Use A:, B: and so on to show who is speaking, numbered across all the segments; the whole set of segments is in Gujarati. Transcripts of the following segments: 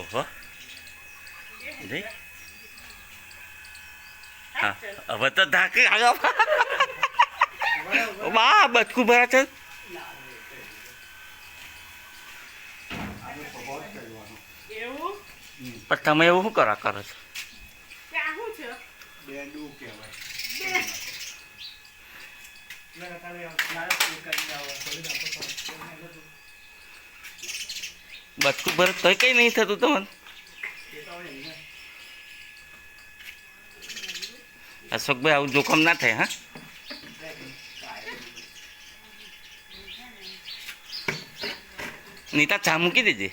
A: ઓહો જઈ હા હવે તો ધાકે આગળ બા બચકું ભરા છે પણ તમે એવું શું કરો છો બચકું ભરે તોય કઈ નહીં થતું તમને અશોકભાઈ આવું જોખમ ના થાય હા નીતા ચા મૂકી દેજે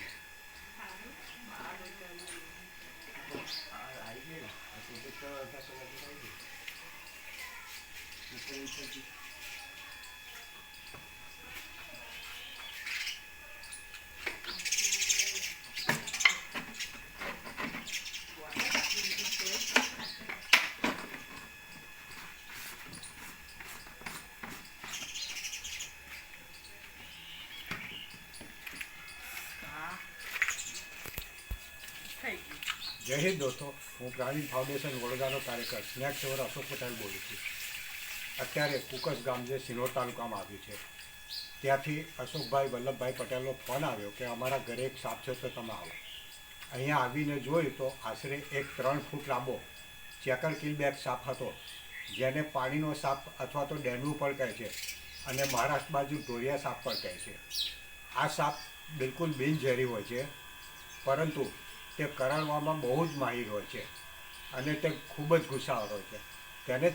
B: જય હિન્દ દોસ્તો, હું પ્રાણી ફાઉન્ડેશન વડોદરાનો કાર્યકર સ્નેક સેવર અશોક પટેલ બોલું છું. અત્યારે કુકસ ગામ જે સિનોર તાલુકામાં આવ્યું છે ત્યાંથી અશોકભાઈ વલ્લભભાઈ પટેલનો ફોન આવ્યો કે અમારા ઘરે એક સાપ છે તો તમે આવો. અહીંયા આવીને જોયું તો આશરે એક 3 ફૂટ લાંબો ચેકર કિલબેક સાપ હતો, જેને પાણીનો સાપ અથવા તો ડેન્ડુ પણ કહે છે અને મહારાષ્ટ્ર બાજુ ઢોળિયા સાપ પણ કહે છે. આ સાપ બિલકુલ બિનઝેરી હોય છે, પરંતુ તે કરડવામાં બહુ જ માહિર હોય છે અને તે ખૂબ જ ગુસ્સાવાળો હોય છે. તેને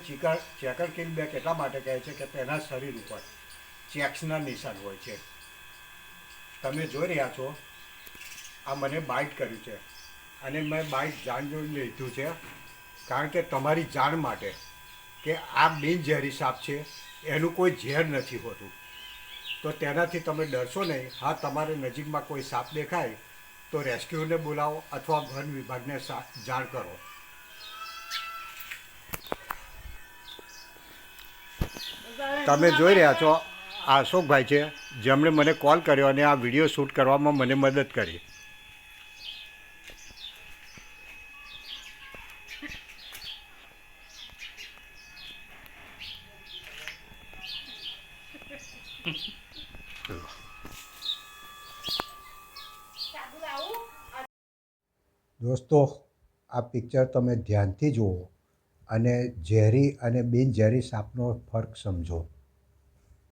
B: ચેકર કિલબેક એટલા માટે કહે છે કે તેના શરીર ઉપર ચેક્સના નિશાન હોય છે. તમે જોઈ રહ્યા છો, આ મને બાઇટ કર્યું છે અને મેં બાઇટ જાણજોઈને લીધું છે કારણ કે તમારી જાણ માટે કે આ બિનઝેરી સાપ છે, એનું કોઈ ઝેર નથી હોતું. તો તેનાથી તમે ડરશો નહીં. હા, તમારે નજીકમાં કોઈ સાપ દેખાય તો રેસ્ક્યુને બોલાવો અથવા વન વિભાગને જાણ કરો. તમે જોઈ રહ્યા છો, આ અશોકભાઈ છે જેમણે મને કોલ કર્યો અને આ વિડીયો શૂટ કરવામાં મને મદદ કરી. દોસ્તો, આ પિક્ચર તમે ધ્યાનથી જુઓ અને ઝેરી અને બિનઝેરી સાપનો ફરક સમજો.